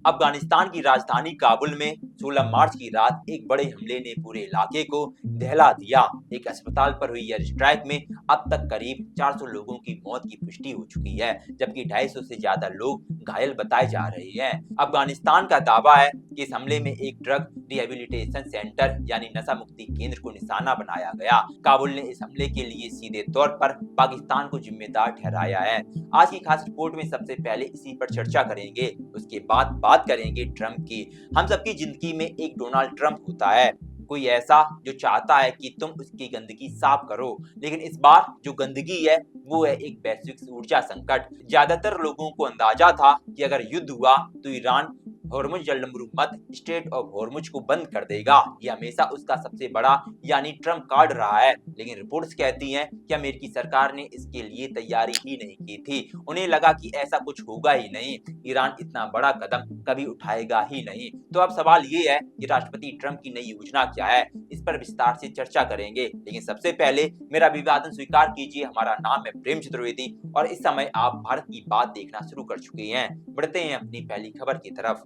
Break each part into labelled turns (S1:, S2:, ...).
S1: अफगानिस्तान की राजधानी काबुल में 16 मार्च की रात एक बड़े हमले ने पूरे इलाके को दहला दिया। एक अस्पताल पर हुई एयर स्ट्राइक में अब तक करीब 400 लोगों की मौत की पुष्टि हो चुकी है, जबकि 250 से ज्यादा लोग घायल बताए जा रहे हैं। अफगानिस्तान का दावा है कि इस हमले में एक ड्रग रिहेबिलिटेशन सेंटर यानी नशा मुक्ति केंद्र को निशाना बनाया गया। काबुल ने इस हमले के लिए सीधे तौर पर पाकिस्तान को जिम्मेदार ठहराया है। आज की खास रिपोर्ट में सबसे पहले इसी पर चर्चा करेंगे, उसके बाद बात करेंगे ट्रंप की। हम सबकी जिंदगी में एक डोनाल्ड ट्रंप होता है, कोई ऐसा जो चाहता है कि तुम उसकी गंदगी साफ करो, लेकिन इस बार जो गंदगी है वो है एक वैश्विक ऊर्जा संकट। ज्यादातर लोगों को अंदाजा था कि अगर युद्ध हुआ तो ईरान हॉर्मुज जलमरुमत स्टेट ऑफ हॉर्मुज को बंद कर देगा। ये हमेशा उसका सबसे बड़ा यानी ट्रम्प कार्ड रहा है, लेकिन रिपोर्ट्स कहती हैं कि अमेरिकी सरकार ने इसके लिए तैयारी ही नहीं की थी। उन्हें लगा कि ऐसा कुछ होगा ही नहीं, ईरान इतना बड़ा कदम कभी उठाएगा ही नहीं। तो अब सवाल ये है कि राष्ट्रपति ट्रंप की नई योजना क्या है, इस पर विस्तार से चर्चा करेंगे। लेकिन सबसे पहले मेरा अभिवादन स्वीकार कीजिए। हमारा नाम है प्रेम चतुर्वेदी और इस समय आप भारत की बात देखना शुरू कर चुके हैं। बढ़ते हैं अपनी पहली खबर की तरफ।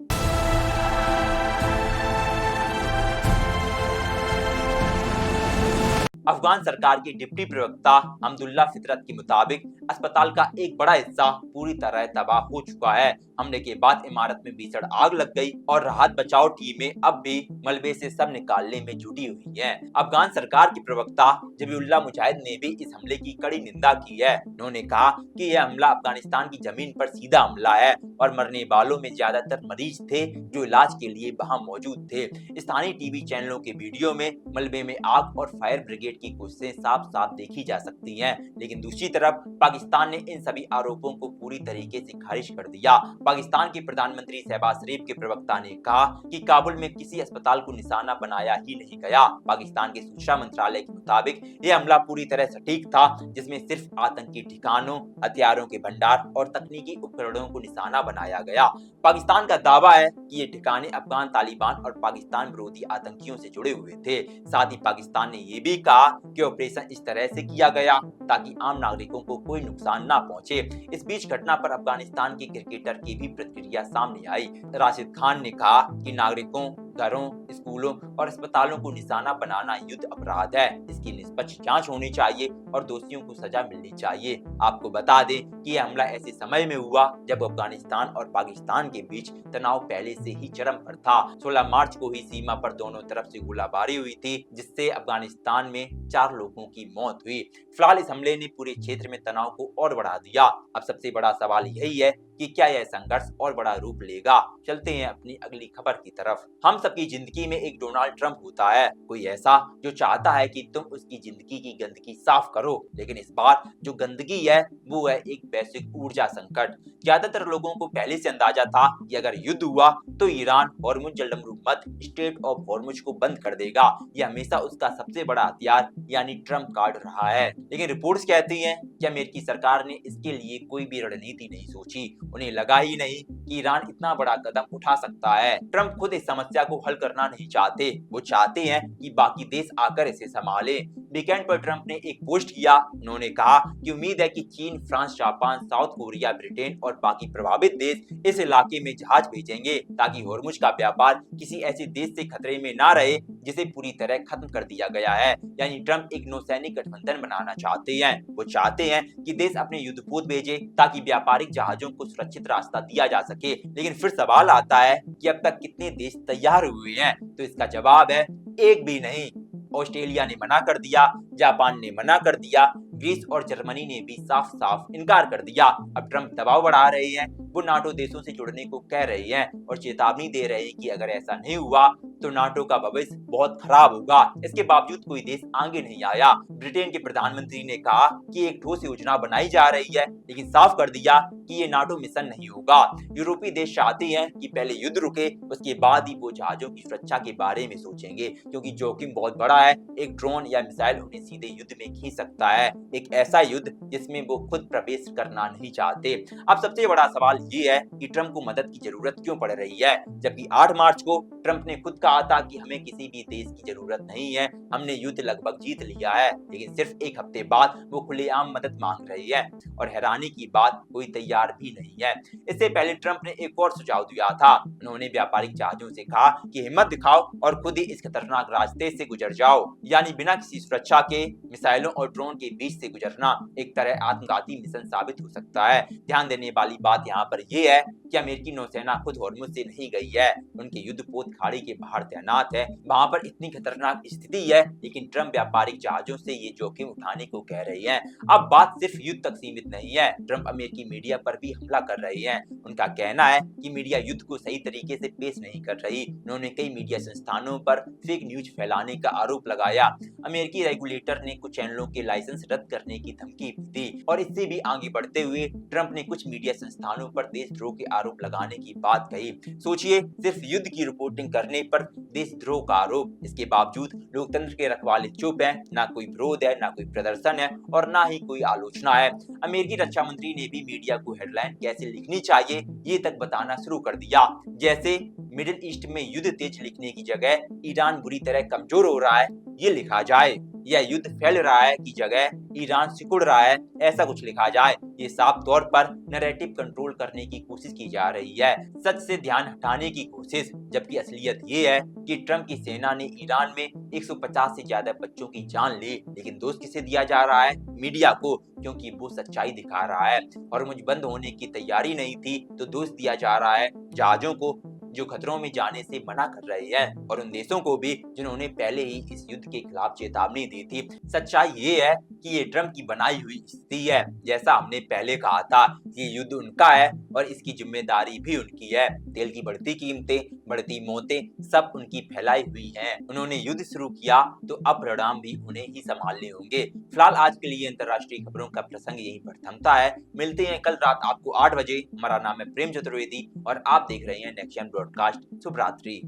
S1: अफगान सरकार के डिप्टी प्रवक्ता हमदुल्ला फितरत के मुताबिक अस्पताल का एक बड़ा हिस्सा पूरी तरह तबाह हो चुका है। हमले के बाद इमारत में भीषण आग लग गई और राहत बचाव टीमें अब भी मलबे से सब निकालने में जुटी हुई हैं। अफगान सरकार के प्रवक्ता जबीउल्लाह मुजाहिद ने भी इस हमले की कड़ी निंदा की है। उन्होंने कहा कि यह हमला अफगानिस्तान की जमीन पर सीधा हमला है और मरने वालों में ज्यादातर मरीज थे जो इलाज के लिए वहां मौजूद थे। स्थानीय टीवी चैनलों के वीडियो में मलबे में आग और फायर ब्रिगेड की कोशिशें साफ साफ देखी जा सकती हैं। लेकिन दूसरी तरफ पाकिस्तान ने इन सभी आरोपों को पूरी तरीके से खारिज कर दिया। पाकिस्तान के प्रधानमंत्री शहबाज शरीफ के प्रवक्ता ने कहा कि काबुल में किसी अस्पताल को निशाना बनाया ही नहीं गया। पाकिस्तान के सूचना मंत्रालय के मुताबिक यह हमला पूरी तरह सटीक था, जिसमें सिर्फ आतंकी ठिकानों, हथियारों के भंडार और तकनीकी उपकरणों को निशाना बनाया गया। पाकिस्तान का दावा है कि ये ठिकाने अफगान तालिबान और पाकिस्तान विरोधी आतंकियों से जुड़े हुए थे। साथ ही पाकिस्तान ने यह भी कहा कि ऑपरेशन इस तरह से किया गया ताकि आम नागरिकों को कोई नुकसान ना पहुंचे। इस बीच घटना पर अफगानिस्तान के क्रिकेटर की भी प्रतिक्रिया सामने आई। राशिद खान ने कहा कि नागरिकों, घरों, स्कूलों और अस्पतालों को निशाना बनाना युद्ध अपराध है। इसकी निष्पक्ष जांच होनी चाहिए और दोषियों को सजा मिलनी चाहिए। आपको बता दें कि यह हमला ऐसे समय में हुआ जब अफगानिस्तान और पाकिस्तान के बीच तनाव पहले से ही चरम पर था। 16 मार्च को ही सीमा पर दोनों तरफ से गोलाबारी हुई थी, जिससे अफगानिस्तान में 4 लोगों की मौत हुई। फिलहाल इस हमले ने पूरे क्षेत्र में तनाव को और बढ़ा दिया। अब सबसे बड़ा सवाल यही है कि क्या यह संघर्ष और बड़ा रूप लेगा। चलते हैं अपनी अगली खबर की तरफ। हम सबकी जिंदगी में एक डोनाल्ड ट्रंप होता है, कोई ऐसा जो चाहता है कि तुम उसकी जिंदगी की गंदगी साफ करो, लेकिन इस बार जो गंदगी है वो है एक वैश्विक ऊर्जा संकट। ज्यादातर लोगों को पहले से अंदाजा था कि अगर युद्ध हुआ तो ईरान हॉर्मुज जलमरुमत स्टेट ऑफ हॉर्मुज को बंद कर देगा। यह हमेशा उसका सबसे बड़ा हथियार यानी ट्रंप कार्ड रहा है, लेकिन रिपोर्ट्स कहती हैं कि अमेरिकी सरकार ने इसके लिए कोई भी रणनीति नहीं सोची। उन्हें लगा ही नहीं कि ईरान इतना बड़ा कदम उठा सकता है। ट्रंप खुद इस समस्या को हल करना नहीं चाहते, वो चाहते हैं कि बाकी देश आकर इसे संभाले। वीकेंड पर ट्रंप ने एक पोस्ट किया। उन्होंने कहा कि उम्मीद है कि चीन, France, Japan, south Korea, Britain और बाकी प्रभावित देश इस इलाके में जहाज भेजेंगे ताकि हॉर्मुज का व्यापार किसी ऐसे देश से खतरे में ना रहे जिसे पूरी तरह खत्म कर दिया गया है। यानी ट्रंप एक नौसैनिक गठबंधन बनाना चाहते हैं। वो चाहते हैं कि देश अपने युद्धपोत भेजे ताकि व्यापारिक जहाजों को सुरक्षित रास्ता दिया जा सके। लेकिन फिर सवाल आता है कि अब तक कितने देश तैयार हुए हैं, तो इसका जवाब है एक भी नहीं। ऑस्ट्रेलिया ने मना कर दिया, जापान ने मना कर दिया, ग्रीस और जर्मनी ने भी साफ साफ इनकार कर दिया। अब ट्रंप दबाव बढ़ा रहे हैं, वो नाटो देशों से जुड़ने को कह रहे हैं और चेतावनी दे रहे हैं कि अगर ऐसा नहीं हुआ तो नाटो का भविष्य बहुत खराब होगा। इसके बावजूद कोई देश आगे नहीं आया। ब्रिटेन के प्रधानमंत्री ने कहा कि एक ठोस योजना बनाई जा रही है, लेकिन साफ कर दिया कि ये नाटो मिशन नहीं होगा। यूरोपीय देश चाहते हैं कि पहले युद्ध रुके, उसके बाद ही वो जहाजों की सुरक्षा के बारे में सोचेंगे, क्योंकि जोखिम बहुत बड़ा है। एक ड्रोन या मिसाइल उन्हें सीधे युद्ध में खींच सकता है। एक ऐसा युद्ध जिसमें वो खुद प्रवेश करना नहीं चाहते। अब सबसे बड़ा सवाल ये है कि ट्रंप को मदद की जरूरत क्यों पड़ रही है, जबकि 8 मार्च को ट्रंप ने खुद कहा था कि हमें किसी भी देश की जरूरत नहीं है, हमने युद्ध लगभग जीत लिया है। लेकिन सिर्फ एक हफ्ते बाद वो खुलेआम मदद मांग रही है और हैरानी की बात कोई तैयार भी नहीं है। इससे पहले ट्रंप ने एक और सुझाव दिया था। उन्होंने व्यापारिक जहाजों से कहा कि हिम्मत दिखाओ और खुद ही इस खतरनाक रास्ते से गुजर जाओ, यानी बिना किसी सुरक्षा के मिसाइलों और ड्रोन के बीच से गुजरना एक तरह आत्मघाती मिशन साबित हो सकता है। ध्यान देने वाली बात यहाँ पर यह है कि अमेरिकी नौसेना खुद हॉर्मुज से नहीं गई है, उनके युद्धपोत खाड़ी के बाहर तैनात है। वहां पर इतनी खतरनाक स्थिति है, लेकिन ट्रंप व्यापारिक जहाजों से ये जोखिम उठाने को कह रही है। अब बात सिर्फ युद्ध तक सीमित नहीं है, ट्रंप अमेरिकी मीडिया पर भी हमला कर रही है। उनका कहना है कि मीडिया युद्ध को सही तरीके से पेश नहीं कर रही। उन्होंने कई मीडिया संस्थानों पर फेक न्यूज फैलाने का आरोप लगाया। अमेरिकी रेगुलेटर ने कुछ चैनलों के लाइसेंस रद्द करने की धमकी दी और इससे भी आगे बढ़ते हुए ट्रंप ने कुछ मीडिया संस्थानों पर देशद्रोह के आरोप लगाने की बात कही। सोचिए, सिर्फ युद्ध की रिपोर्टिंग करने पर देशद्रोह का आरोप। इसके बावजूद लोकतंत्र के रखवाले चुप हैं, ना कोई विरोध है, ना कोई प्रदर्शन है और ना ही कोई आलोचना है। अमेरिकी रक्षा मंत्री ने भी मीडिया को हेडलाइन कैसे लिखनी चाहिए ये तक बताना शुरू कर दिया। जैसे मिडिल ईस्ट में युद्ध तेज लिखने की जगह ईरान बुरी तरह कमजोर हो रहा है ये लिखा जाए, या युद्ध फैल रहा है की जगह ईरान सिकुड़ रहा है ऐसा कुछ लिखा जाए। ये साफ तौर पर नैरेटिव कंट्रोल करने की कोशिश की जा रही है, सच से ध्यान हटाने की कोशिश। जबकि असलियत ये है कि ट्रंप की सेना ने ईरान में 150 से ज्यादा बच्चों की जान ली, लेकिन दोष किसे दिया जा रहा है? मीडिया को, क्योंकि वो सच्चाई दिखा रहा है। और मुझ बंद होने की तैयारी नहीं थी तो दोष दिया जा रहा है जहाजों को जो खतरों में जाने से मना कर रहे हैं, और उन देशों को भी जिन्होंने पहले ही इस युद्ध के खिलाफ चेतावनी दी थी। सच्चाई ये है कि ये ट्रंप की बनाई हुई स्थिति है। जैसा हमने पहले कहा था, ये युद्ध उनका है और इसकी जिम्मेदारी भी उनकी है। तेल की बढ़ती कीमतें, बढ़ती मौतें सब उनकी फैलाई हुई हैं। उन्होंने युद्ध शुरू किया तो अब परिणाम भी उन्हें ही संभालने होंगे। फिलहाल आज के लिए अंतर्राष्ट्रीय खबरों का प्रसंग यहीं पर थमता है। मिलते हैं कल रात आपको 8 बजे। हमारा नाम है प्रेम चतुर्वेदी और आप देख रहे हैं नेक्स्ट ब्रॉडकास्ट। शुभ रात्रि।